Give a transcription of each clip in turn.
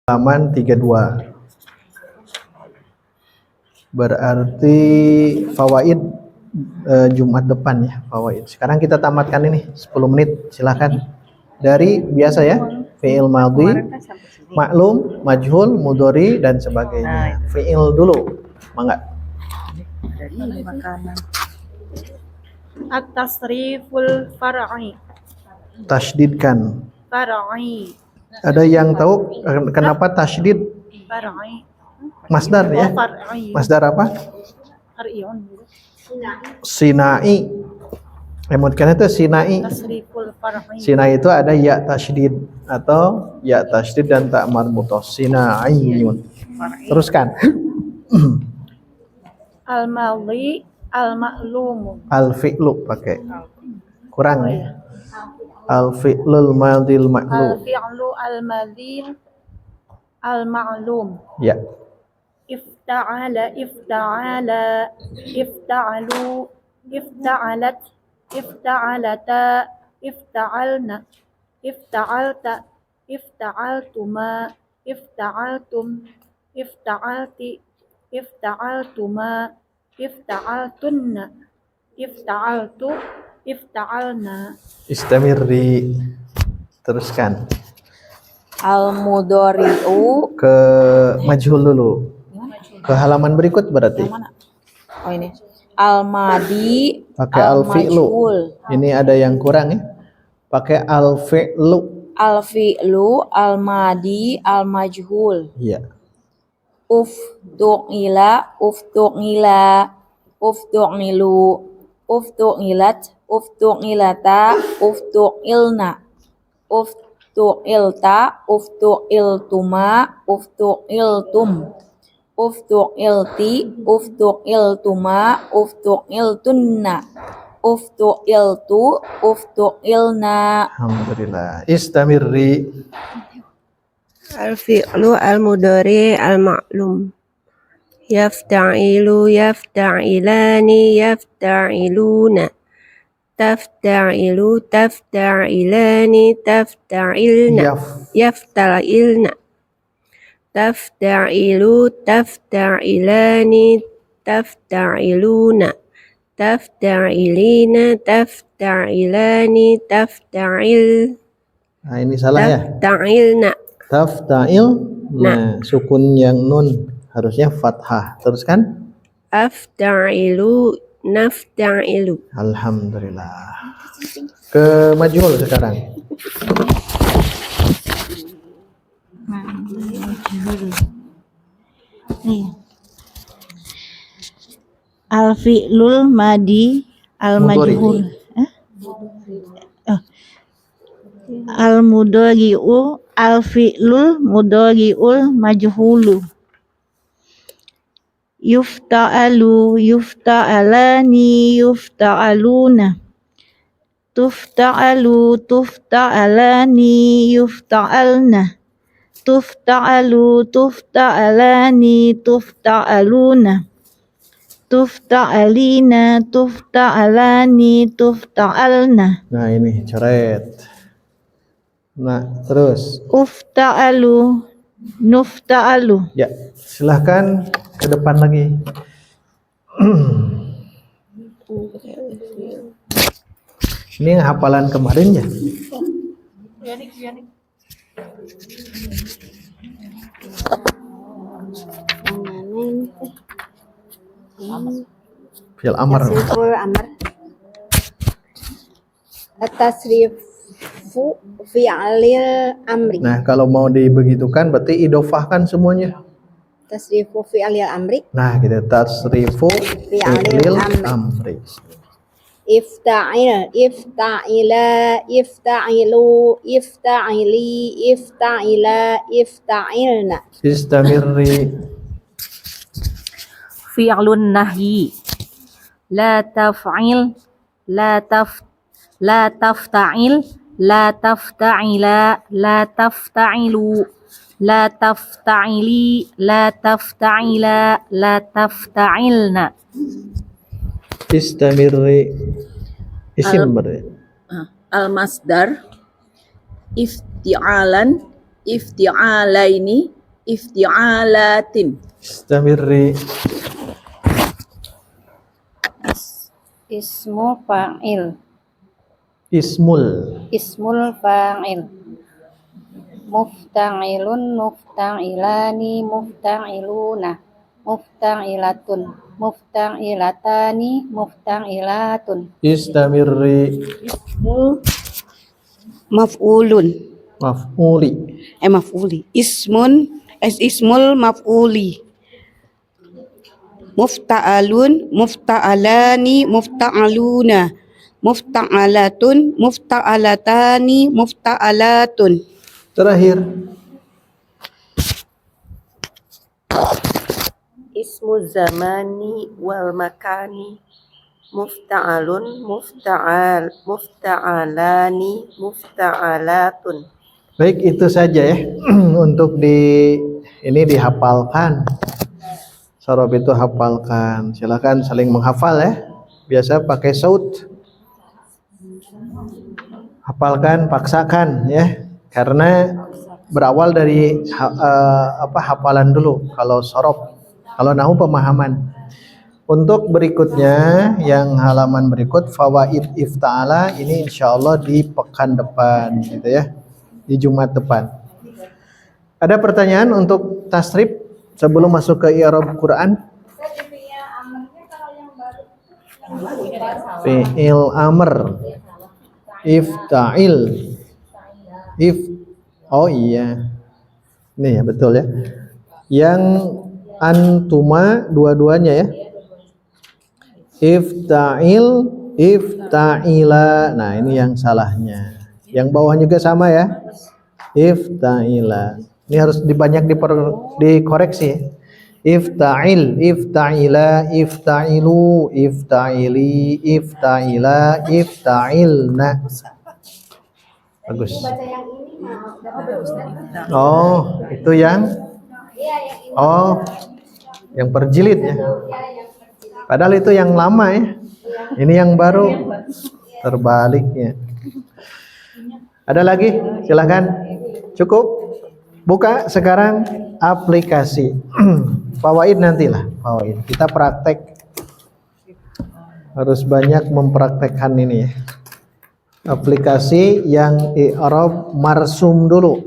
halaman 32. Berarti fawaid Jumat depan ya, fawaid. Sekarang kita tamatkan ini 10 menit, silakan. Dari biasa ya, fi'il madhi, maklum, majhul, mudhari dan sebagainya. Fi'il dulu. Mangga. Dari makanan. At-tasriful far'i. Tasydidkan. Far'i. Ada yang tahu kenapa tasydid? Far'i. Masdar ya? Far'i. Masdar apa? Far'iun. Sinai. Emutkan itu sinai. Tasriful far'i. Sinai itu ada ya tasydid atau ya tasydid dan ta marbuthah. Sinaiun. Teruskan. Al-madhi, al-ma'lum. Al-fi'lu pakai. Kurang ya. Al-fi'lul madhil ma'lum. Al-fi'lu al-madhi al-ma'lum. Ya. Ifta'ala, ifta'ala, ifta'alu, ifta'alat, ifta'alata, ifta'alna, ifta'alta, ifta'altuma, ifta'altum, ifta'alti, ifta'altuma, ifta'altunna, ifta'altu, ifta'alna. Istamirri. Teruskan. Al-mudhari'u Ke majhul dulu. Ke halaman berikut berarti. yang mana? Oh ini. Al-madi Pakai al-fi'lu. al-majhul. Ini ada yang kurang ya. Pakai al-fi'lu. Al-fi'lu al-madi al-majhul. Iya. Uftu'ila, uftu'ila, uftu'ilu, uftu'ilat, uftu'ilata, uftu'ilna, uftu'ilta, uftu'iltuma, uftu'iltum, uftu'ilti, uftu'iltuma, uftu'iltunna, uftu'iltu, uftu'ilna. Alhamdulillah. Istamirri. Al-fi'lu al-mudhari al-ma'lum. Yafta'ilu, yafta'ilani, yafta'iluna. Tafta'ilu, tafta'ilani, tafta'ilna. Yafta'ilna. Tafta'ilu, tafta'ilani, tafta'iluna. Tafta'ilina, tafta'ilani, tafta'il. Nah, ini salah ya. Tafta'ilna. Tafta'il. Nah, sukun yang nun harusnya fathah. Teruskan. Afta'ilu, nafta'ilu. Alhamdulillah. Ke majhul sekarang. Al-fi'lul madi al-majhul. Al-mudhari'u al-fi'lul mudhari'ul majhulu. Yufta'alu, yufta'alani, yufta'aluna. Tufta'alu, tufta'alani, yufta'alna. Tufta'alu, tufta'alani, tufta'aluna. Tufta'alina, tufta'alani, tufta'alna. Nah, ini coret. Nah, terus. Ufta'alu, nufta'alu. Ya, silahkan ke depan lagi. Ini hafalan kemarin ya? Fi'il amr. Tasriful amr. At-tasrifu fi'lil amri. Nah, kalau mau dibegitukan berarti idofahkan semuanya. Tasrifu fi'lil amri. Nah, gitu. Tasrifu fi'lil amri. Ifta'il, ifta'ila, ifta'ilu, ifta'ili, ifta'ila, ifta'ilna. Istamirri. Fi'lun nahyi. La taf'il, la tafta'il, la tafta'ila, la tafta'ilu, la tafta'ili, la tafta'ila, la tafta'ilna. Istamirri. Isim berarti. Al-masdar ifti'alan, ifti'alaini, ifti'alatin. Istamirri. Ismu fa'il. Ismul. Ismul fa'il. Mufta'ilun, mufta'ilani, mufta'iluna, mufta'ilatun, mufta'ilatani, mufta'ilatun. Istamirri. Maf'ulun. Maf'uli. Maf'uli. Ismul maf'uli. Mufta'alun, mufta'alani, mufta'aluna, mufta'alatun, mufta'alatani, mufta'alatun. Terakhir. Ismu zamani wal makani mufta'alun, mufta'alani, mufta'alatun. Baik, itu saja ya untuk ini dihafalkan. Sorob itu hafalkan. Silakan saling menghafal ya. Biasa pakai saut. Hafalkan, paksakan ya. Karena berawal dari hafalan dulu kalau sorob. Kalau nahu pemahaman. Untuk berikutnya yang halaman berikut fawaid ifta'ala ini insyaallah di pekan depan gitu ya. Di Jumat depan. Ada pertanyaan untuk tasrif sebelum masuk ke i'rab Quran? Fi'il amr. Ifta'il. Oh iya. Ini ya betul ya. Yang antuma dua-duanya ya. Ifta'il, ifta'ila. Nah, ini yang salahnya. Yang bawah juga sama ya. Ifta'ila. Ini harus dikoreksi. Ifta'il, ifta'ila, ifta'ilu, ifta'ili, ifta'ila, ifta'ilna. Bagus. Oh, itu yang yang perjilid ya. Padahal itu yang lama ya. Ini yang baru terbaliknya. Ada lagi? Silakan. Cukup. Buka sekarang aplikasi. Fawaid nantilah. Fawaid. Kita praktek. Harus banyak mempraktekkan ini ya. Aplikasi yang i'rab marsum dulu.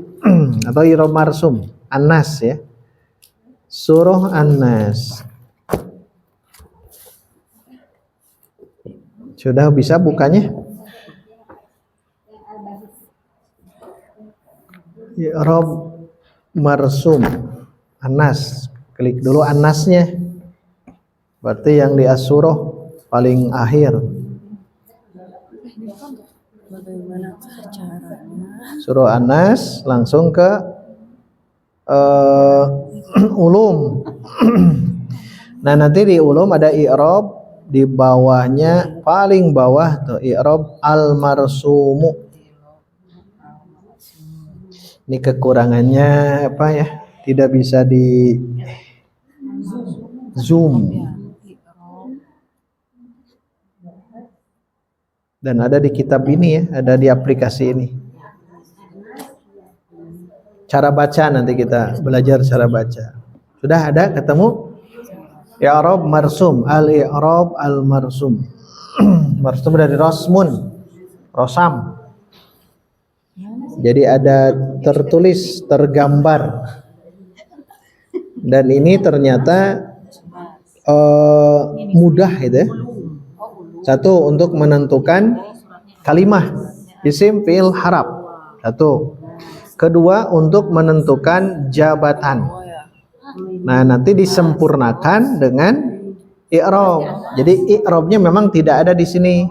Atau i'rab marsum. An-Nas ya. Surah An-Nas. Sudah bisa bukanya? I'rab marsum An-Nas. Klik dulu An-Nasnya. Berarti yang di as-surah paling akhir. Surah An-Nas langsung ke ulum. Nah, nanti di ulum ada i'rab, di bawahnya paling bawah tuh i'rab al-marsumu. Ini kekurangannya apa ya? Tidak bisa di zoom. Dan ada di kitab ini ya, ada di aplikasi ini. Cara baca nanti kita belajar cara baca. Sudah ada ketemu? I'rab marsum, al-i'rab al-marsum. Marsum dari rosmun, rosam. Jadi ada tertulis, tergambar. Dan ini ternyata mudah gitu ya. Satu, untuk menentukan kalimah, isim, fi'il, haraf. Satu. Kedua, untuk menentukan jabatan. Nah, nanti disempurnakan dengan i'rab. Jadi i'rabnya memang tidak ada di sini.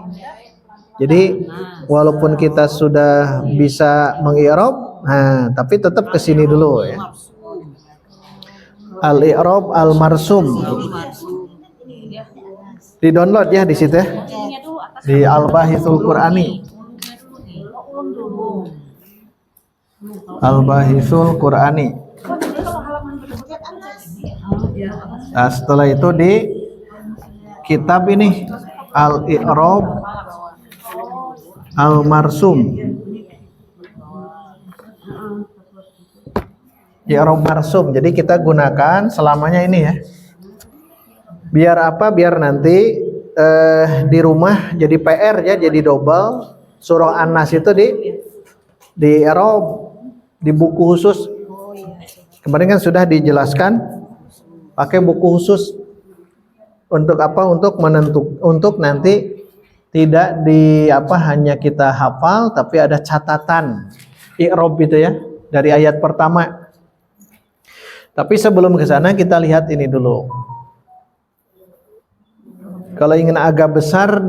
Jadi walaupun kita sudah bisa mengi'rab, nah tapi tetap ke sini dulu ya. Al-i'rab al-marsum. Di-download ya di situ ya. Di Al-Bahithul Qur'ani. Al-Bahithul Qur'ani. Nah, setelah itu di kitab ini Al-I'rab Al-Marsum. i'rab marsum. Jadi kita gunakan selamanya ini ya. Biar apa? Biar nanti di rumah jadi PR ya, jadi double. Surah An-Nas itu di i'rab di buku khusus. Kemarin kan sudah dijelaskan pakai buku khusus untuk apa? Untuk nanti tidak hanya kita hafal tapi ada catatan i'rab itu ya dari ayat pertama. Tapi sebelum ke sana kita lihat ini dulu. Kalau ingin agak besar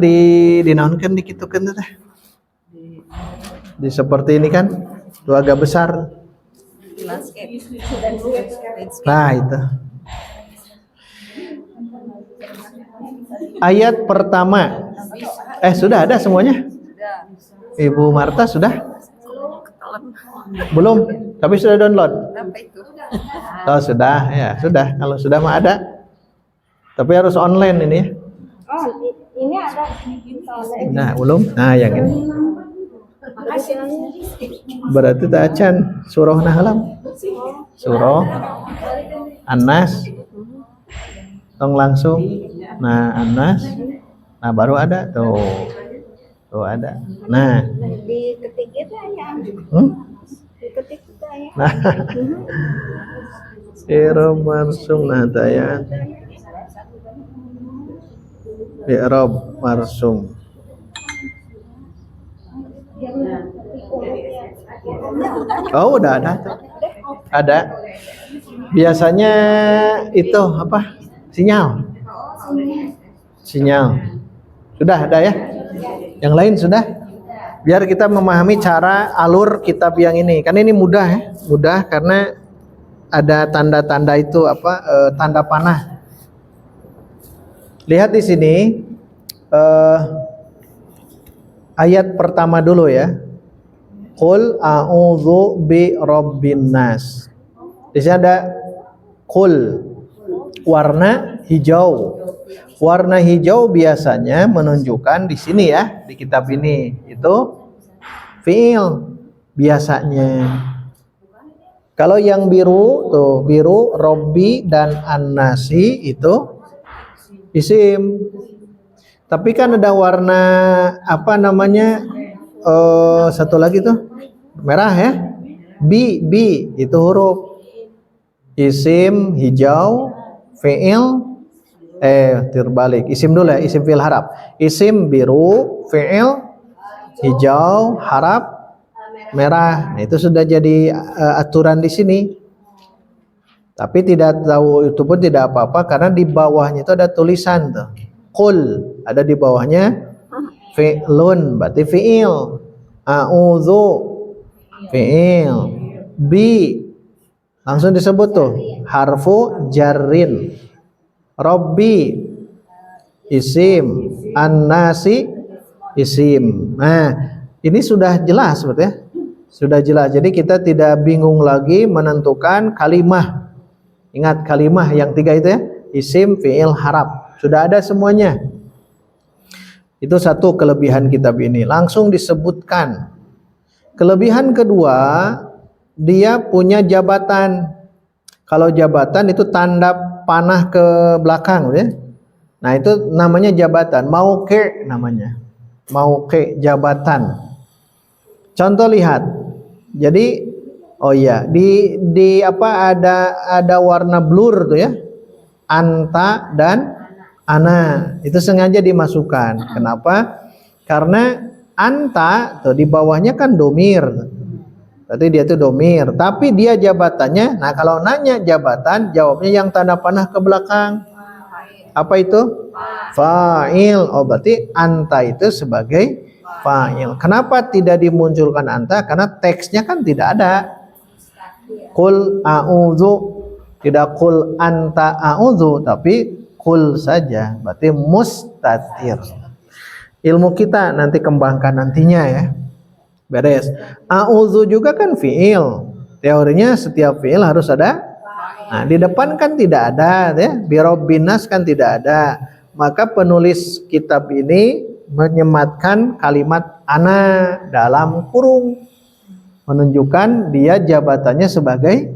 dinaunkan dikitukan teh. Di seperti ini kan, itu agak besar. Nah, itu. Ayat pertama. Sudah ada semuanya? Ibu Marta sudah? Belum, tapi sudah download. Oh, sudah, ya, sudah. Kalau sudah mah ada. Tapi harus online ini ya. Oh, ini ada. Nah, belum. Nah, yang ini. Berarti tacan surah Nahlam. Surah An-Nas. Tong langsung. Nah, An-Nas. Nah, baru ada tuh. Tuh ada. Nah, Di ketiga ya. Di ketiga ya. nah. I'rab marsum nah tayan. I'rab marsum. Oh, udah ada tuh. Ada. Biasanya itu apa? Sinyal. Sudah ada ya? Yang lain sudah? Biar kita memahami cara alur kitab yang ini. Kan ini mudah ya, mudah karena ada tanda-tanda itu tanda panah. Lihat di sini ayat pertama dulu ya. Qul a'udzu bi rabbin nas. Di sini ada qul warna hijau. Warna hijau biasanya menunjukkan di sini ya, di kitab ini itu fi'il biasanya. Kalau yang biru tuh, biru Robbi dan An-Nasi itu isim. Tapi kan ada warna satu lagi tuh merah ya. Bi itu huruf isim hijau, fi'il terbalik. Isim dulu ya, isim fi'il harap. Isim biru, fi'il hijau, harap merah. Nah, itu sudah jadi aturan di sini. Tapi tidak tahu itu pun tidak apa-apa karena di bawahnya itu ada tulisan tuh. Qul, ada di bawahnya fi'lun, berarti fi'il. A'udzu, fi'il. Bi, langsung disebut tuh harfu jarrin. Robbi isim, An-Nasi isim. Nah, ini sudah jelas betul ya? Sudah jelas. Jadi kita tidak bingung lagi menentukan kalimah. Ingat kalimah yang 3 itu ya, isim, fi'il, harap. Sudah ada semuanya. Itu satu kelebihan kitab ini. Langsung disebutkan. Kelebihan kedua, dia punya jabatan. Kalau jabatan itu tanda panah ke belakang ya. Nah, itu namanya jabatan. Mauqi' namanya. Mauqi' jabatan. Contoh lihat. Jadi ada warna blur tuh ya. Anta dan ana. Itu sengaja dimasukkan. Kenapa? Karena anta tuh di bawahnya kan domir. Berarti dia itu domir, tapi dia jabatannya. Nah, kalau nanya jabatan, jawabnya yang tanda panah ke belakang. Apa itu? Fa'il. Oh, berarti anta itu sebagai fa'il. Kenapa tidak dimunculkan anta? Karena teksnya kan tidak ada. Qul a'udzu, tidak qul anta a'udzu, tapi qul saja. Berarti mustatir. Ilmu kita nanti kembangkan nantinya ya. Beres. A'udzu juga kan fi'il. Teorinya setiap fi'il harus ada. Nah, di depan kan tidak ada ya. Bi rabbinas kan tidak ada. Maka penulis kitab ini menyematkan kalimat ana dalam kurung. Menunjukkan dia jabatannya sebagai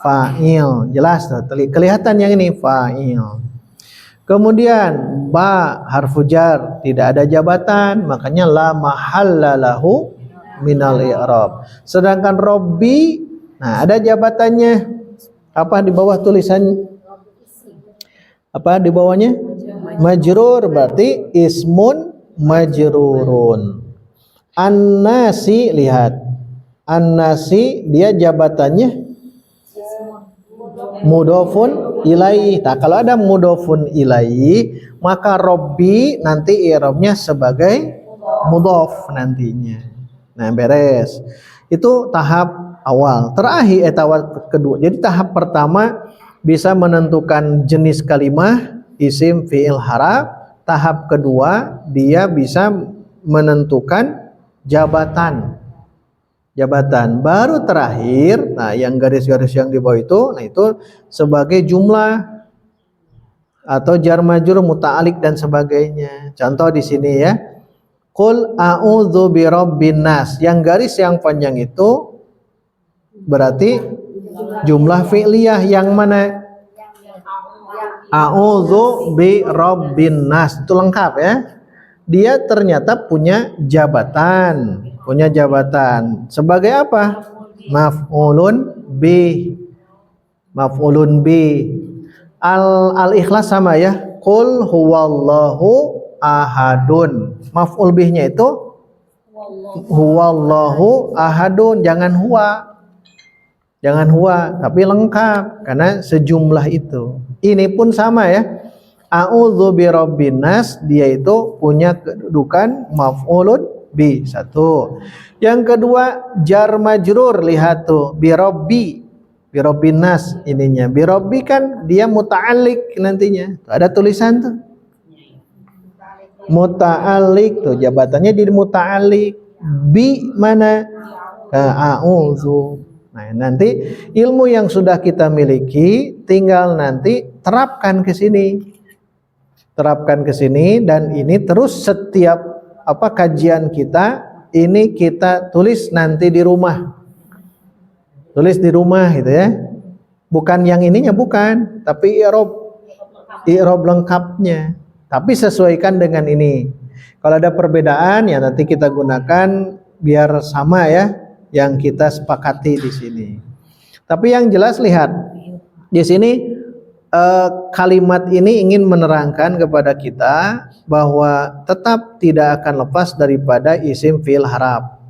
fa'il. Jelas tuh, kelihatan yang ini fa'il. Kemudian ba harfu jar, tidak ada jabatan, makanya la mahalla lahu minal i'rab. Sedangkan robbi, nah ada jabatannya. Apa di bawah tulisannya? Apa di bawahnya? Majrur, berarti ismun majrurun. An-nasi, lihat. An-nasi dia jabatannya mudhofun ilaih. Nah, kalau ada mudhofun ilaih, maka robbi nanti i'rabnya sebagai mudhof nantinya. Nah, beres. Itu tahap awal. Terakhir tahap kedua. Jadi tahap pertama bisa menentukan jenis kalimah isim fi'il haraf. Tahap kedua dia bisa menentukan jabatan. Baru terakhir, nah yang garis-garis yang di bawah itu, nah itu sebagai jumlah atau jar majrur muta'alliq dan sebagainya. Contoh di sini ya. Qul a'udzu birabbin nas. Yang garis yang panjang itu berarti jumlah fi'liyah yang mana? A'udzu birabbin nas. Itu lengkap ya. Dia ternyata punya jabatan. Sebagai apa? Maf'ulun bi. Al-ikhlas sama ya. Qul huwallahu ahadun. Maf'ul bihnya itu huwallahu ahadun, jangan huwa, tapi lengkap karena sejumlah itu. Ini pun sama ya. A'udzu birabbin nas, dia itu punya kedudukan maf'ulun bi, satu. Yang kedua jar majrur, lihat tuh birabbin nas ininya. Birabbi kan dia muta'alliq nantinya. Tuh, ada tulisan tuh. Muta'alliq tuh jabatannya di muta'alliq. Bi mana? A'udzu. Nah, nanti ilmu yang sudah kita miliki tinggal nanti terapkan ke sini. Dan ini terus setiap kajian kita ini kita tulis nanti di rumah. Tulis di rumah gitu ya. Bukan yang ininya bukan, tapi i'rab lengkapnya. Tapi sesuaikan dengan ini. Kalau ada perbedaan ya nanti kita gunakan biar sama ya yang kita sepakati di sini. Tapi yang jelas lihat di sini kalimat ini ingin menerangkan kepada kita bahwa tetap tidak akan lepas daripada isim fi'il haraf.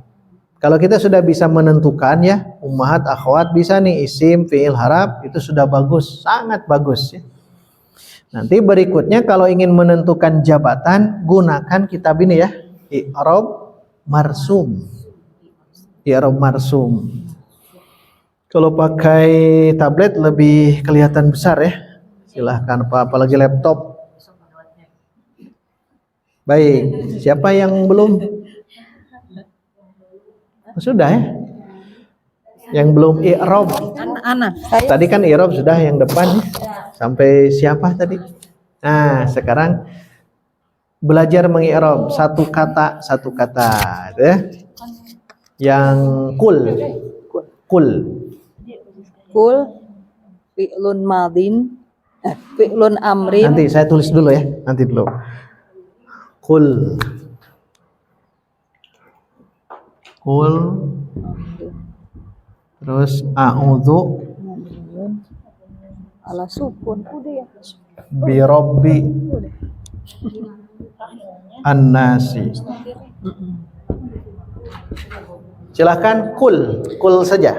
Kalau kita sudah bisa menentukan ya, ummahat akhwat bisa nih isim fi'il haraf, itu sudah bagus, sangat bagus ya. Nanti berikutnya kalau ingin menentukan jabatan, gunakan kitab ini ya, i'rab marsum. Kalau pakai tablet lebih kelihatan besar ya. Silahkan, apalagi laptop. Baik, siapa yang belum? Sudah ya? Yang belum i'rab. Ana. Tadi kan i'rab sudah yang depan. Sampai siapa tadi? Nah, sekarang belajar mengi'rab satu kata gitu ya. Yang kul Fi'lun madin, fi'lun amrin. nanti saya tulis dulu ya, kul terus a'udzu Ala sukun udah ya. birabbi an-nasi. Silahkan kul saja.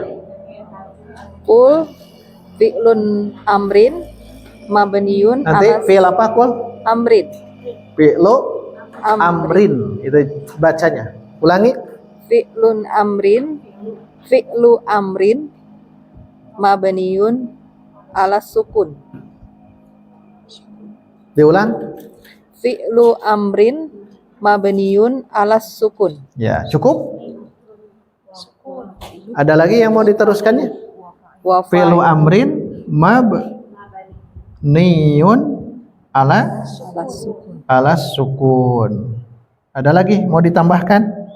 Kul fi'lun amrin mabniun Nanti ala fi'il apa kul? amrin. Fi'lu amrin itu bacanya. Ulangi. Fi'lu amrin mabniun ala sukun. Diulang. Fi'lu amrin mabniun ala sukun. Ya, cukup? Ada lagi yang mau diteruskannya? Wa Fi'lu amrin mabniun ala sukun. Ada lagi mau ditambahkan?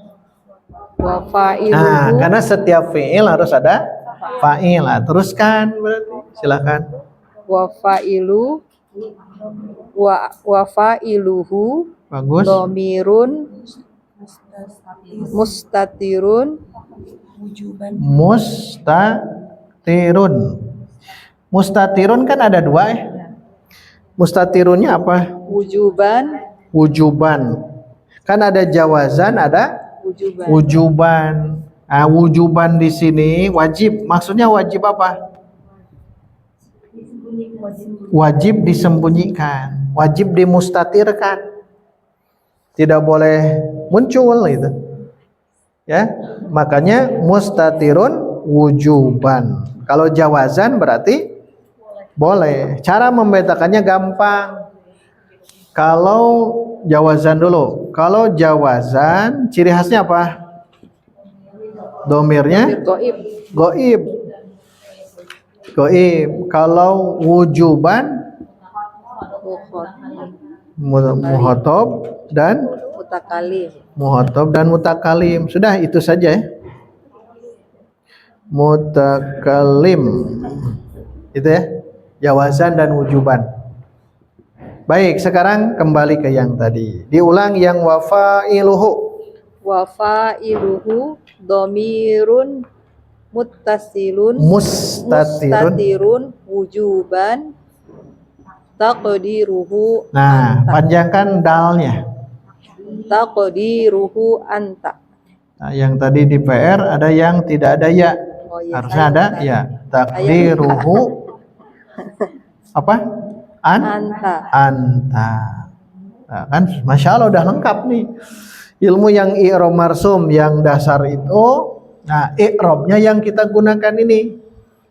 Wa fa'iluhu. Nah, karena setiap fi'il harus ada Fa'il. Nah, teruskan berarti. Silakan. Wa fa'ilu wa fa'iluhu Bagus. domirun mustatirun Mustatirun. Mustatirun kan ada dua ya. Mustatirunnya apa? wujuban Wujuban. Kan ada jawazan, ada wujuban wujuban. Nah, wujuban di sini wajib. Maksudnya wajib apa? Wajib disembunyikan, wajib dimustatirkan. Tidak boleh muncul itu. Ya, makanya mustatirun wujuban. Kalau jawazan berarti boleh. Cara membedakannya gampang. Kalau jawazan dulu. Kalau jawazan ciri khasnya apa? Domirnya goib goib. Goib. Kalau wujuban muhotob dan mutakalim muhotob dan mutakalim. Sudah itu saja ya. Mutakalim. Itu ya. Jawazan dan wujuban. Baik, sekarang kembali ke yang tadi. Diulang yang wafa'iluhu. wa fa'iluhu domirun muttasilun Mustatirun. wujuban taqdiruhu Nah, panjangkan dalnya. taqdiruhu anta. Nah, yang tadi di PR ada yang tidak ada ya. Oh iya, Harusnya ada ya. Takdiruhu apa? anta. Anta. Nah, kan Masya Allah udah lengkap nih. Ilmu yang i'rab marsum yang dasar itu. Nah, i'rabnya yang kita gunakan ini.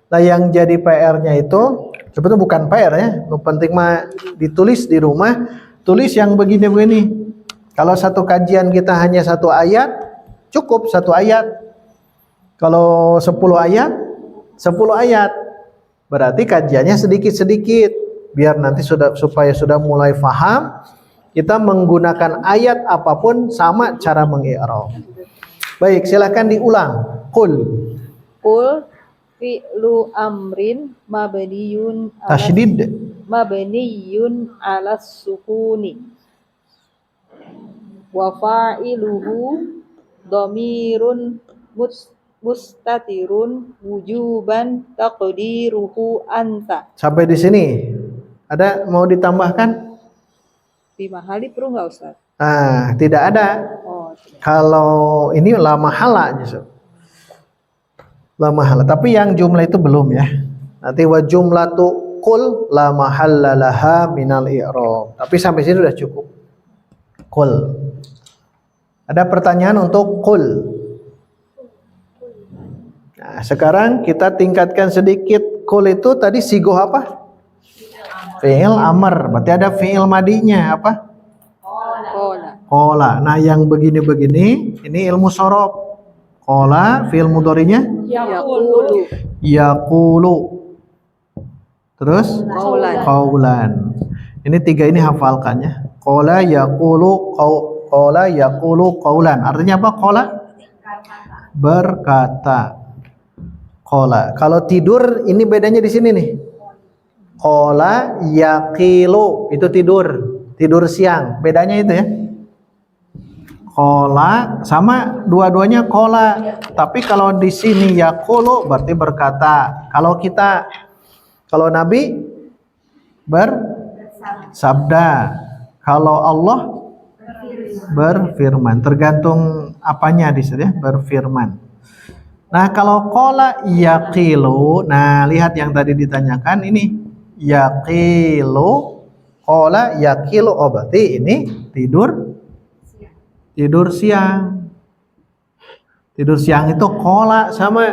Nah, yang jadi PR-nya itu sebetulnya bukan PR ya. Yang penting mah ditulis di rumah, tulis yang begini-begini. Kalau satu kajian kita hanya satu ayat, cukup satu ayat. Kalau 10 ayat, 10 ayat. Berarti kajiannya sedikit-sedikit. Biar nanti supaya sudah mulai paham, kita menggunakan ayat apapun sama cara mengi'rab. Baik, silakan diulang. Qul. Qul fi'lu amrin mabniyun Tasydid. ala sukuni wa fa'iluhu dhamirun mustatirun wujuban taqdiruhu anta. Sampai di sini. Ada mau ditambahkan? Di mahali perlu nggak Ustaz? Ah, tidak ada. Oh, Kalau ini la mahala justru. La mahala. Tapi yang jumlah itu belum ya. Nanti wa jumlatu qul la mahalla laha minal i'rab. Tapi sampai sini sudah cukup. Qul. Ada pertanyaan untuk qul. Nah, sekarang kita tingkatkan sedikit. Qul itu tadi sigoh apa? Fi'il amr. Berarti ada fi'il madinya apa? Qala. Qala. Nah, yang begini-begini ini ilmu sorob. Qala fi'il mudhari'nya Yaqulu yaqulu. Terus qaulan. qaulan. Ini tiga ini hafalkan ya. Qala yaqulu qala yaqulu qaulan. Artinya apa qala? Berkata. Qala. Kalau tidur ini bedanya di sini nih. Qala yaqilu itu tidur siang. Bedanya itu ya. Qala sama dua-duanya qala. Tapi kalau di sini yaqulu berarti berkata. Kalau Nabi bersabda. Kalau Allah berfirman. Tergantung apanya di sini ya, berfirman. Nah, kalau qala yaqilu, nah lihat yang tadi ditanyakan ini yaqilu, qala yaqilu, oh berarti ini tidur siang. Tidur siang itu qala sama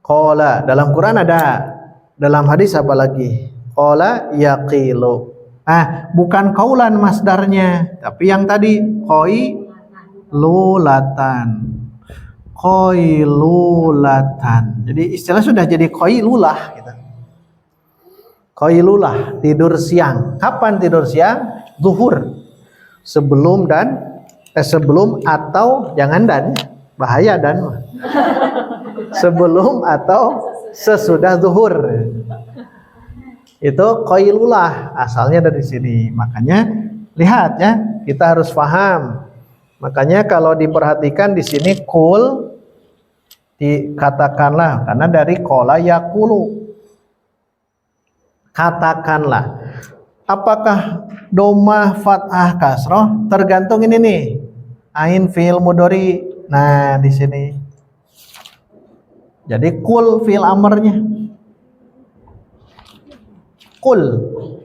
qala. Dalam Quran ada, dalam hadis apa lagi? Qala yaqilu. Ah, bukan qaulan masdarnya, tapi yang tadi qailulatan. Qailulatan. Jadi istilah sudah jadi qailulah gitu. Qailulah, tidur siang. Kapan tidur siang? Zuhur. Sebelum atau jangan dan, bahaya dan. sebelum atau sesudah zuhur. Itu qailulah asalnya dari sini. Makanya lihat ya, kita harus paham. Makanya kalau diperhatikan di sini kul dikatakanlah karena dari qala yaqulu. Katakanlah. Apakah domah fathah kasroh? Tergantung ini nih. Ain fi'il mudhari. Nah, di sini. Jadi kul fi'il amrnya. Kul,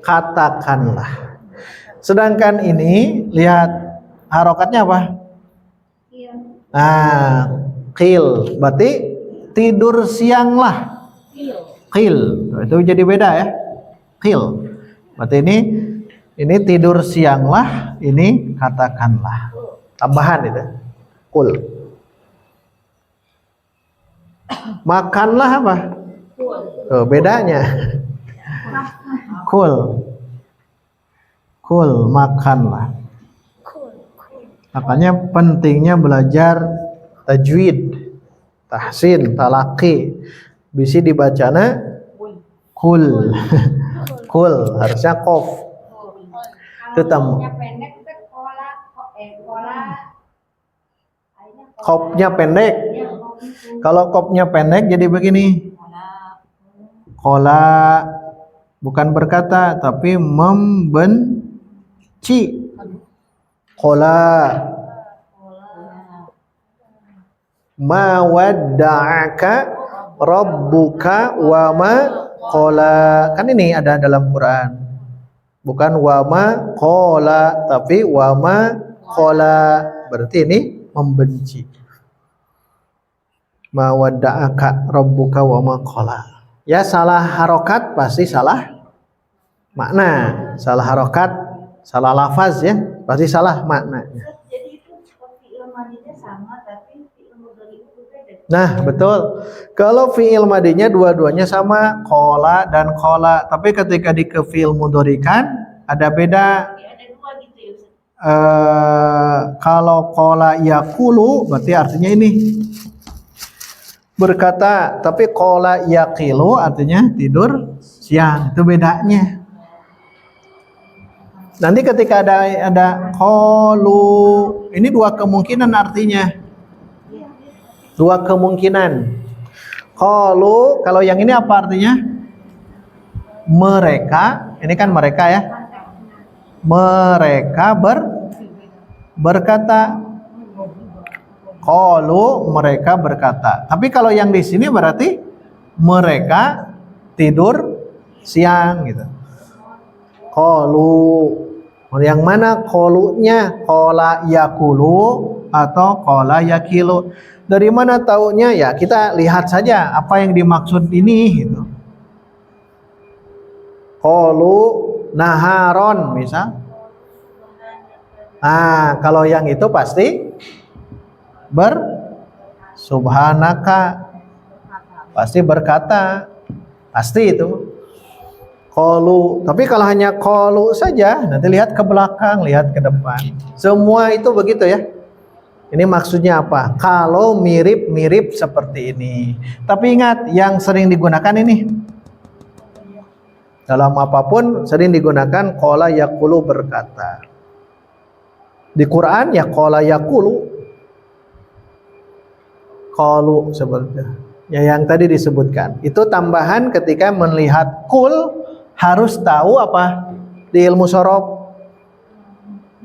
katakanlah. Sedangkan ini lihat harokatnya apa? Nah, qil, berarti tidur sianglah. Qil, itu jadi beda ya. Qil, berarti ini tidur sianglah, ini katakanlah. Tambahan itu. Kul. Makanlah apa? Tuh, bedanya. Kul. Kul, makanlah. Makanya pentingnya belajar tajwid, tahsin, talaqi. Bisa dibacana kul. Kul, harusnya qaf. Itu tamu. Pendek itu Kopnya pendek. Kalau kopnya pendek jadi begini. Kola bukan berkata tapi membenci. Kola ma wadda'aka rabbuka wa ma kola. Kan ini ada dalam Quran. Bukan wa ma kola tapi wa ma kola. Berarti ini membenci. Ma wadda'aka rabbuka wa ma qala. Ya salah harokat pasti salah makna. Salah harokat, salah lafaz ya, pasti salah maknanya. jadi itu fi'il madinya sama tapi fi'il mudhari itu beda. Nah, betul. Kalau fi'il madinya dua-duanya sama, qala dan qala, tapi ketika di ke fi'il mudharikan ada beda. Ada dua gitu ya Ustaz. Kalau qala yaqulu berarti artinya ini berkata, tapi qala yaqilu artinya tidur siang. Itu bedanya. Nanti ketika ada qalu, ini dua kemungkinan artinya. Dua kemungkinan. Qalu, kalau yang ini apa artinya? Mereka, ini kan mereka ya. Mereka berkata. Qalu, mereka berkata. Tapi kalau yang di sini berarti mereka tidur siang gitu. Qalu, yang mana qalunya? Qala yaqulu atau qala yaqilu. Dari mana taunya? Ya kita lihat saja apa yang dimaksud ini gitu. Qalu naharon misal. Nah, kalau yang itu pasti subhanaka, pasti berkata, pasti itu qalu. Tapi kalau hanya qalu saja, nanti lihat ke belakang, lihat ke depan, semua itu begitu ya. Ini maksudnya apa? Kalau mirip-mirip seperti ini. Tapi ingat, yang sering digunakan ini dalam apapun sering digunakan qala yaqulu, berkata. Di Quran ya qala yaqulu, qalu seperti ya yang tadi disebutkan. Itu tambahan ketika melihat kul harus tahu apa di ilmu sorof.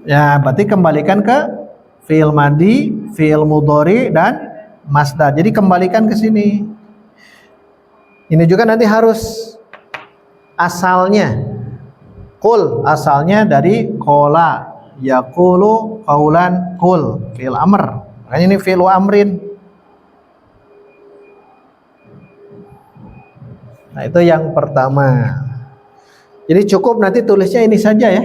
Ya, berarti kembalikan ke fi'il madi, fi'il mudhari dan masdar. Jadi kembalikan ke sini. Ini juga nanti harus asalnya. Kul asalnya dari qala, yaqulu qaulan kul, fi'il amr. Makanya ini fi'il amrin. Nah, itu yang pertama. Jadi cukup nanti tulisnya ini saja ya.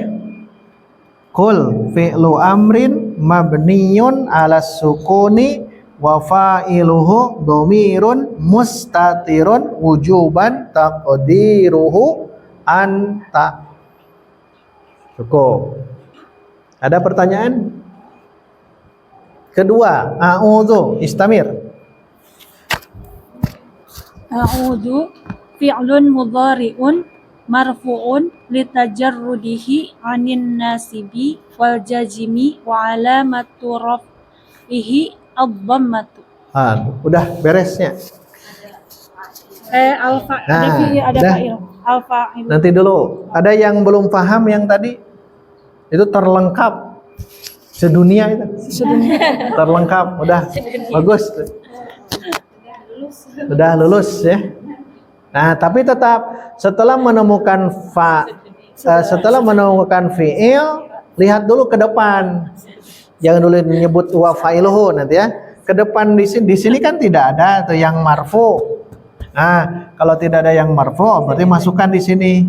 Kul fi'lu amrin mabniyun ala sukuni wa fa'iluhu dhamirun mustatirun wujuban taqdiruhu anta. Cukup. Ada pertanyaan? Kedua, a'udzu, istamir. A'udzu fi'lun mudhari'un marfu'un litajarrudihi 'anin nasibi wal jazimi wa alamatu raf'ihi ad-dhammatu. Udah beresnya. Ada udah. fa'il. Al-fa'il. Nanti dulu, ada yang belum paham yang tadi? Itu terlengkap sedunia itu. Terlengkap, udah bagus. Udah lulus ya. Nah, tapi tetap setelah menemukan fi'il, lihat dulu ke depan. Jangan dulu menyebut wa fa'iluhu nanti ya. Ke depan di sini kan tidak ada tuh yang marfu. Nah, kalau tidak ada yang marfu, berarti masukkan di sini.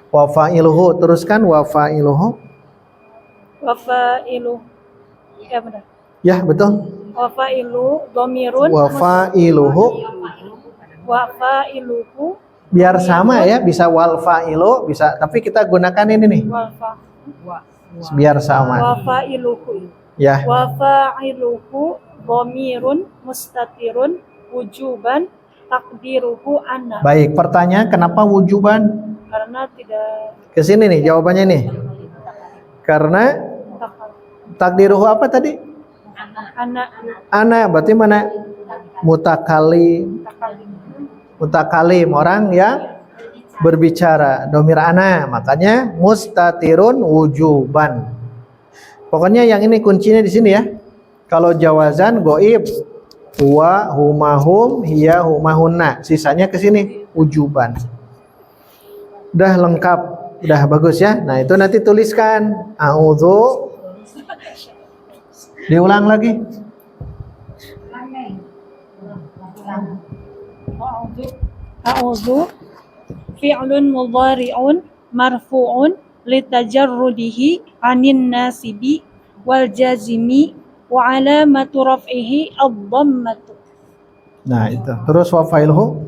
Wa fa'iluhu, teruskan wa fa'iluhu. Wa fa'ilu. Ya benar. Ya, betul. Wa fa'ilu dhamirun. Wa fa'iluhu. Wa fa'iluhu. Biar sama ya, bisa wal fa'ilu, bisa, tapi kita gunakan ini nih. Wa fa. Biar sama. Wa fa'iluhu. Ya. Wa fa'iluhu dhamirun mustatirun wujuban takdiruhu ana. Baik, pertanyaan kenapa wujuban? Karena tidak Ke sini nih jawabannya nih. Karena takdiruhu apa tadi? anak Ana, berarti mana? Mutakalim, orang yang berbicara, domir ana, makanya mustatirun wujuban. Pokoknya yang ini kuncinya di sini ya. Kalau jawazan goib, huwa, humahum, hiya, humahunna, sisanya ke sini wujuban. Udah lengkap, udah bagus ya. Nah itu nanti tuliskan a'udzu. Diulang lagi. a'udzu fi'lun mudhari'un marfu'un litajarrudihi 'anin nasibi wal jazimi wa alamatu raf'ihi ad-dhammatu. Nah itu. Terus wa fa'iluhu.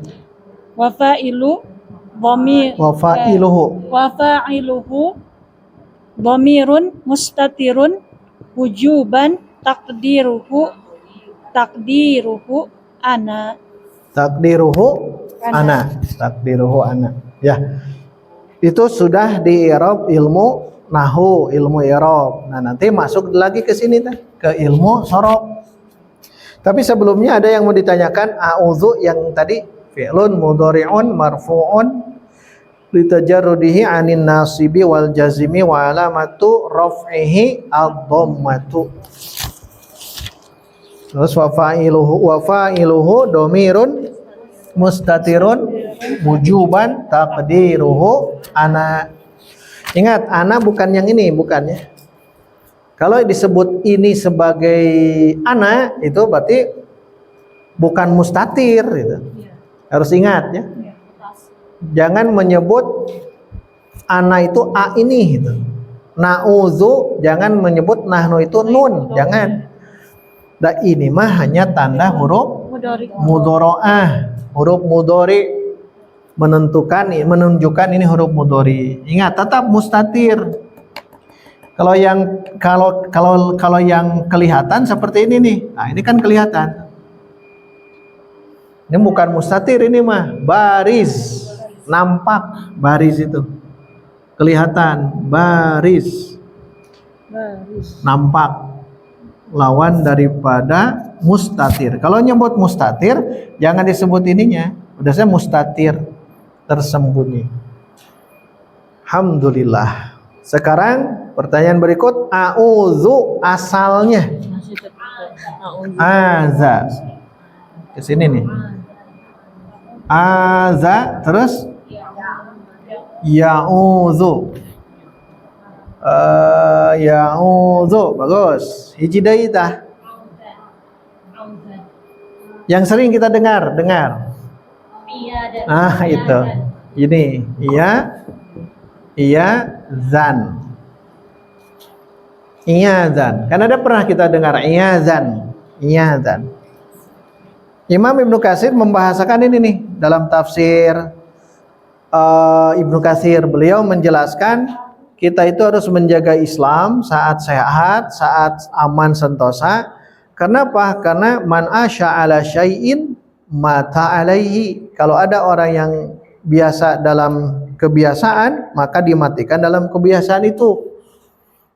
Wa fa'ilu dhamir Wa fa'iluhu. wa fa'iluhu dhamirun mustatirun wujuban takdiruhu ana. Takdiruhu ana. Takdiruhu ana. Ya. Itu sudah di i'rab ilmu nahwu, ilmu i'rab. Nah, nanti masuk lagi ke sini ke ilmu shorof. Tapi sebelumnya ada yang mau ditanyakan, a'udzu yang tadi fi'lun mudhari'un marfu'un litajarrudihi 'anin nasibi wal jazimi wa alamatu raf'ihi ad-dhammatu. Terus wa fa'iluhu dhamirun mustatirun wujuban taqdiruhu ana. Ingat, ana bukan yang ini, bukan ya. Kalau disebut ini sebagai ana, itu berarti bukan mustatir gitu. Harus ingat ya. Jangan menyebut ana itu a ini gitu. Na'udzu, jangan menyebut nahnu itu nun, jangan. Nah, ini mah hanya tanda huruf mudhari'ah, huruf mudhari menunjukkan ini huruf mudhari. Ingat, tetap mustatir. Kalau yang kelihatan seperti ini nih. Nah, ini kan kelihatan. Ini bukan mustatir, ini mah baris. Nampak baris itu. Kelihatan baris. Nampak. Lawan daripada mustatir. Kalau nyebut mustatir, jangan disebut ininya. Udah saya mustatir, tersembunyi. Alhamdulillah. Sekarang pertanyaan berikut, a'udzu asalnya. Aza. Ke sini nih. Aza, terus ya'udzu. Ya'udzu, bagus. Hiji deui tah. Yang sering kita dengar. Ah, itu. Ini, iya zan. Kan ada pernah kita dengar iya zan. Imam Ibnu Katsir membahasakan ini nih dalam tafsir Ibnu Katsir. Beliau menjelaskan kita itu harus menjaga Islam saat sehat, saat aman sentosa. Kenapa? Karena man asya ala syai'in mata alaihi. Kalau ada orang yang biasa dalam kebiasaan, maka dimatikan dalam kebiasaan itu.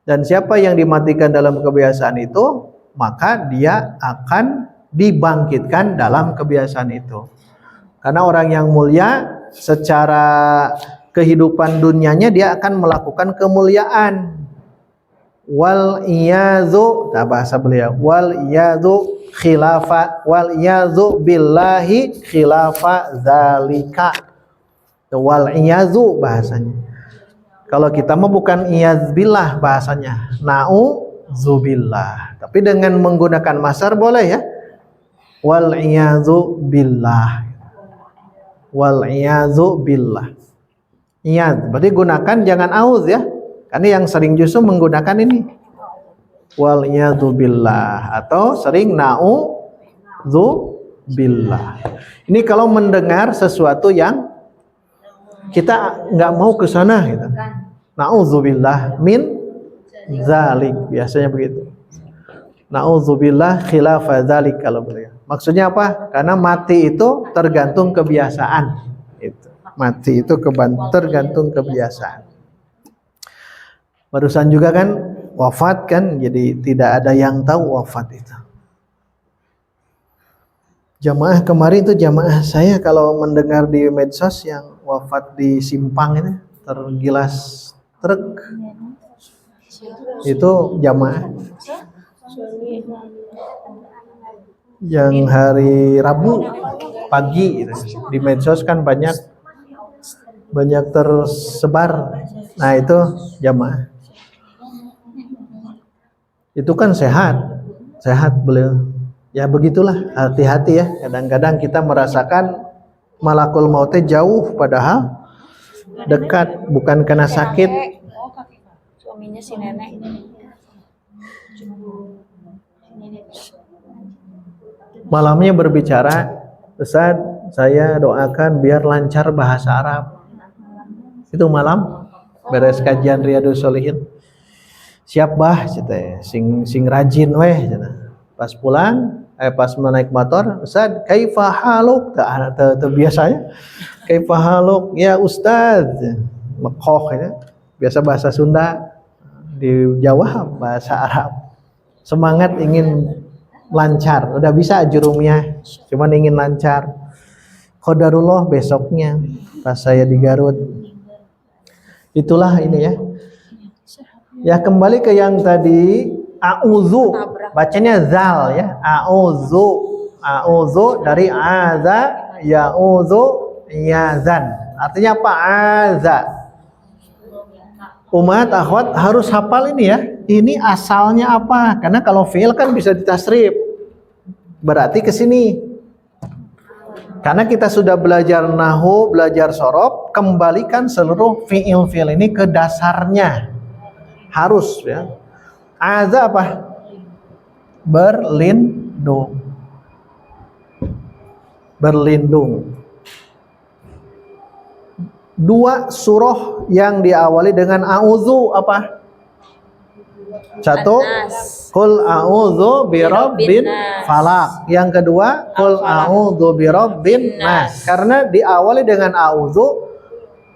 Dan siapa yang dimatikan dalam kebiasaan itu, maka dia akan dibangkitkan dalam kebiasaan itu. Karena orang yang mulia secara kehidupan dunianya dia akan melakukan kemuliaan. Wal iyadzu, bahasa beliau, wal iyadzu khilafa, wal iyadzu billahi khilafa zalika. Wal iyadzu bahasanya. Kalau kita mah bukan iyadz billah bahasanya, na'udzubillah. Tapi dengan menggunakan masdar boleh ya. Wal iyadzu billah. Wal iyadzu billah. Iyadz, berarti gunakan jangan auz ya. Karena yang sering justru menggunakan ini. Wal iyadzu billah atau sering na'udzubillah. Ini kalau mendengar sesuatu yang kita nggak mau ke sana gitu. Na'udzubillah min zalik, biasanya begitu. Na'udzubillah khilafa zalik kalau beliau. Maksudnya apa? Karena mati itu tergantung kebiasaan. Itu. Mati itu tergantung kebiasaan. Barusan juga kan wafat kan, jadi tidak ada yang tahu wafat itu. Jamaah kemarin itu jamaah saya kalau mendengar di medsos yang wafat di Simpang ini tergilas truk, itu jamaah yang hari Rabu pagi gitu. Di medsos kan banyak tersebar. Nah itu jamaah. Itu kan sehat beliau. Ya begitulah, hati-hati ya. Kadang-kadang kita merasakan malakul mautnya jauh padahal dekat, bukan karena sakit. Suaminya si nenek. Malamnya berbicara, Ustaz, saya doakan biar lancar bahasa Arab. Itu malam beres kajian Riyadhus Shalihin. Siap bah, sing rajin weh. Pas pulang, pas menaik motor, Ustaz, kaifa haluk? Biasanya, kaifa haluk? Ya Ustaz, mekoh ya. Biasa bahasa Sunda, di Jawa bahasa Arab. Semangat ingin lancar, udah bisa jurumnya, cuman ingin lancar. Qadarullah besoknya, pas saya di Garut. Itulah ini ya. Ya kembali ke yang tadi, a'udzu, bacanya zal ya, a'udzu dari aza, ya'udzu, yazan. Artinya apa? Aza. Umat akhwat harus hafal ini ya. Ini asalnya apa? Karena kalau fi'il kan bisa ditasrif. Berarti ke sini. Karena kita sudah belajar nahwu, belajar sorof, kembalikan seluruh fi'il ini ke dasarnya. Harus ya. Aza apa? Berlindung. Berlindung. Dua surah yang diawali dengan a'udzu apa? Satu, Qul a'udzu birabbin falaq. Yang kedua, Qul a'udzu birabbin nas. Karena diawali dengan a'udzu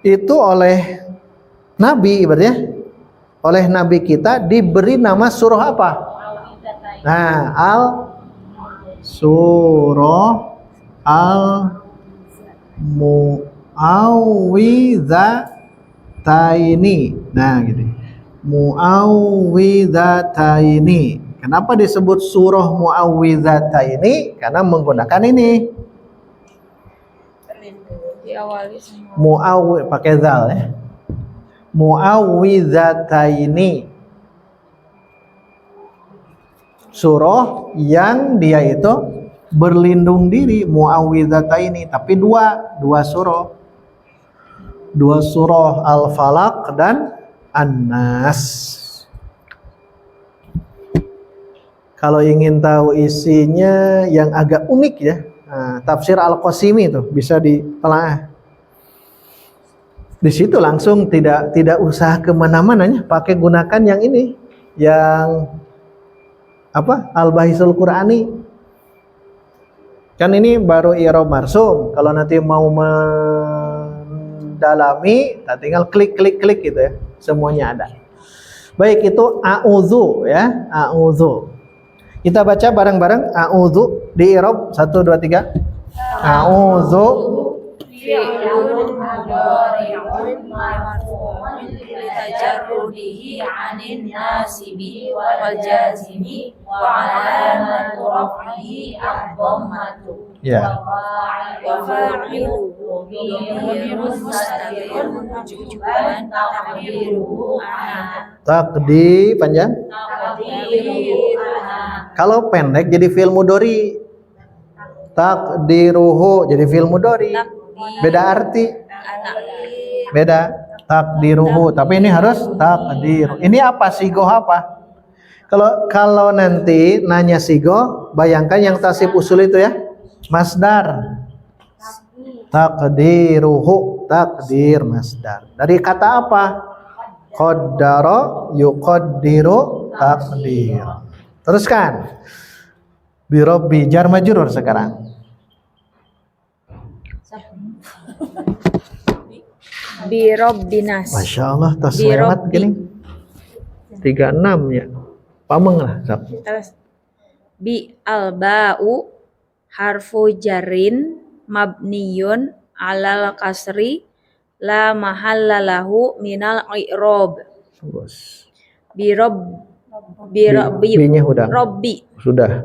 itu oleh Nabi ibaratnya. Oleh Nabi kita diberi nama surah apa? Nah, surah Mu'awwidhataini. Nah, gitu. Mu'awwidhataini. Kenapa disebut surah Mu'awwidhataini? Karena menggunakan ini. Mu'awwid pakai zal ya. Mu'awwidhataini. Surah yang dia itu berlindung diri, mu'awwidhataini, tapi dua surah. Dua surah Al-Falaq dan An-Nas. Kalau ingin tahu isinya yang agak unik ya, tafsir Al-Qasimi itu bisa ditelaah. Di situ langsung tidak usah kemana-mana, pakai gunakan yang ini, yang apa? Al-Bahisul Qur'ani. Kan ini baru i'rab marsum. Kalau nanti mau mendalami, kita tinggal klik gitu ya. Semuanya ada. Baik, itu a'udzu ya, a'udzu. Kita baca bareng-bareng a'udzu di i'rab 1 2 3. A'udzu fi'lun mudhari'un marfu'un litajarrudihi 'anil nasibi wal jazimi wa 'alamatu raf'ihi ad-dhammatu ya. wa fa'iluhu dhamirun mustatirun wujuban taqdiruhu ana Taqdi panjang. taqdiruhu ana Kalau pendek jadi fi'il mudhari. Taqdiruhu jadi fi'il mudhari. Beda arti. Beda. Taqdiruhu, tapi ini harus taqdir. Ini apa, sigoh apa? Kalau nanti nanya sigoh, bayangkan yang tasib usul itu ya. Masdar. Taqdiruhu, takdir masdar. Dari kata apa? Qaddara yuqaddiru taqdir. Teruskan. Birabbi jar majrur sekarang. Birobbinas. Masya Allah, tas lewat gini. 36 ya. Pameng lah. Terus bi alba'u harfu jarin mabniyun alal kasri la mahallalahu minal i'rob. Bos. Birobbi B-nya udah. Robbi Sudah.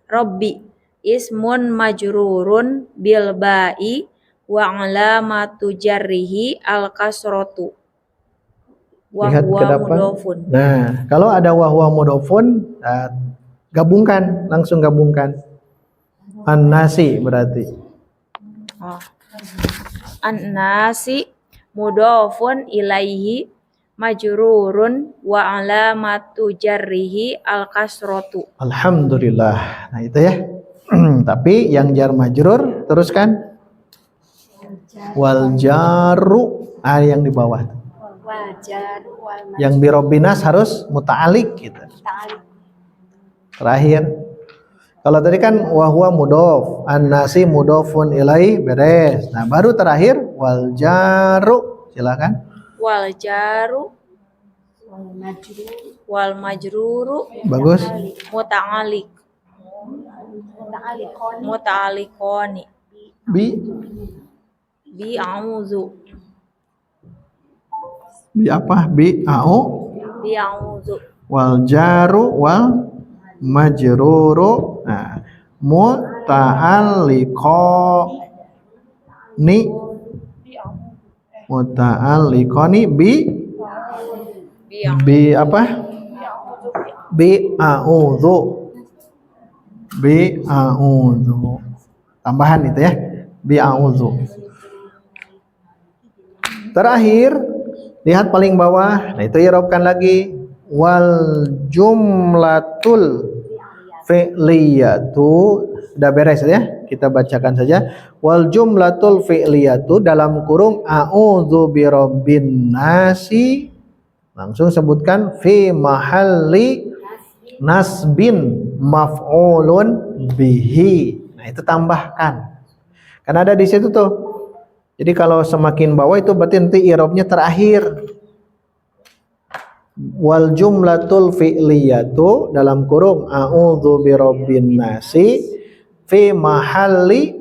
Robbi ismun majrurun bil ba'i wa alamatu jarrihi al kasratu wa Lihat ke huwa depan. mudhofun. Nah, kalau ada wahwa mudhofun, gabungkan, langsung gabungkan. An-nasi berarti. An-nasi mudhofun ilaihi majrurun wa alamatu jarrihi al kasratu. Alhamdulillah. Nah, itu ya. Tapi yang jar majrur teruskan. Wal jaru, yang di bawah. Yang birobbinas harus muta'alik gitu. Terakhir. Kalau tadi kan wahwa mudhof, an-nasi mudhofun ilaih, beres. Nah, baru terakhir wal jaru. Silakan. Wal jaru wal majruru Bagus. muta'alikoni bi a'udzu Bi apa? Bi au bi a'udzu wal jaru wal majruru. Nah, muta'alliqoni bi apa? Bi a'udzu. Bi a'udzu. Tambahan itu ya. Bi a'udzu. Terakhir, lihat paling bawah. Nah, itu i'rabkan lagi. Wal jumlatul fi'liyatu. Udah beres ya? Kita bacakan saja. Wal jumlatul fi'liyatu dalam kurung a'udzu birabbin nasi. Langsung sebutkan fi mahalli nasbin maf'ulun bihi. Nah, itu tambahkan. Karena ada di situ tuh. Jadi kalau semakin bawah itu berarti nanti i'rabnya terakhir. Wal jumlatul fi'liyatu dalam kurung a'udzu birabbin nasi fi mahalli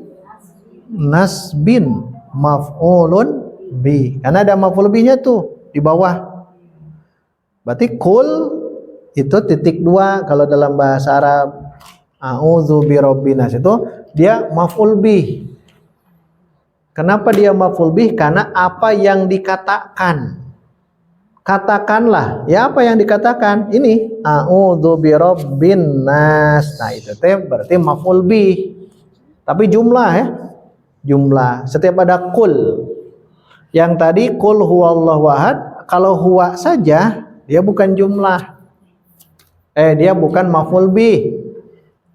nasbin maf'ulun bi. Karena ada maf'ul binya tuh di bawah. Berarti kul itu titik 2 kalau dalam bahasa Arab. A'udzu birabbin nas itu dia maf'ul bih. Kenapa dia maf'ul bih? Karena apa yang dikatakan. Katakanlah. Ya, apa yang dikatakan? Ini a'udzu birabbin nas. Nah, itu teh berarti maf'ul bih. Tapi jumlah ya. Jumlah. Setiap ada kul. Yang tadi kul huwallahu ahad, kalau huwa saja dia bukan jumlah. Dia bukan maf'ul bih.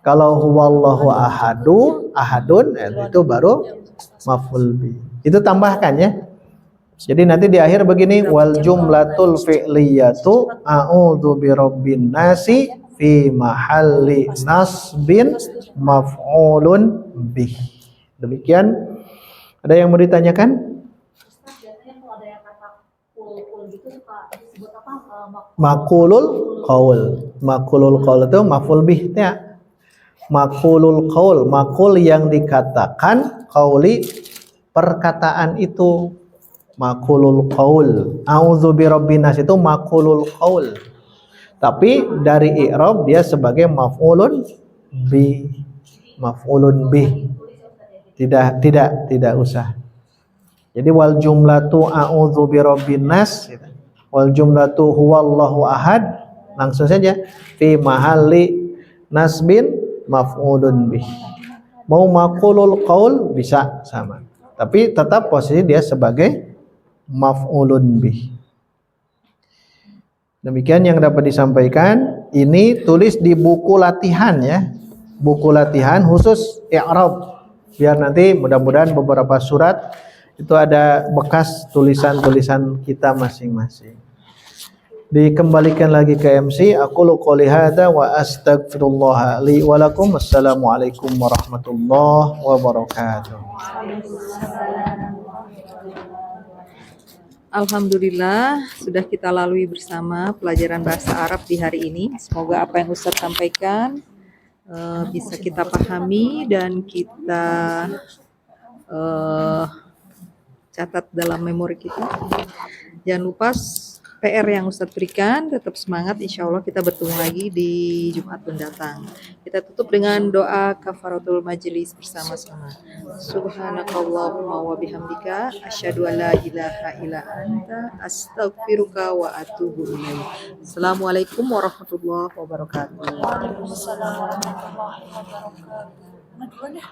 Kalau huwallahu ahadun itu baru maf'ul bih. Itu tambahkan ya. Jadi nanti di akhir begini wal jumlatul fi'liyatu a'udzu birabbin nasi fi mahalli nasbin maf'ulun bih. Demikian. Ada yang mau ditanyakan? Biasanya kalau ada yang kata kul gitu suka disebut apa? Makulul qaul. Makulul qaul itu maf'ul bih ya. Makulul qaul, makul yang dikatakan, qauli perkataan itu. Makulul qaul. A'udzu birabbin nas itu makulul qaul. Tapi dari i'rab dia sebagai maf'ulun bi. Maf'ulun bih. Tidak usah. Jadi wal jumlatu a'udzu birabbin nas gitu. Wal jumlatu huwallahu ahad, langsung saja fi mahalli nasbin maf'ulun bih. Mau maqulul qaul bisa sama. Tapi tetap posisi dia sebagai maf'ulun bih. Demikian yang dapat disampaikan. Ini tulis di buku latihan ya. Buku latihan khusus i'rab. Biar nanti mudah-mudahan beberapa surat itu ada bekas tulisan-tulisan kita masing-masing. Dikembalikan lagi ke MC. Aqulu qouli hadza wa astaghfirullah li wa lakum. Assalamualaikum warahmatullahi wabarakatuh. Alhamdulillah sudah kita lalui bersama pelajaran bahasa Arab di hari ini. Semoga apa yang Ustadz sampaikan bisa kita pahami dan kita catat dalam memori kita. Jangan lupa PR yang Ustadz berikan, tetap semangat. Insya Allah kita bertemu lagi di Jumat mendatang. Kita tutup dengan doa kafaratul majelis bersama-sama. Subhanakallahumma wa bihamdika asyhadu an la ilaha illa anta astaghfiruka wa atubu ilaik. Assalamualaikum warahmatullahi wabarakatuh.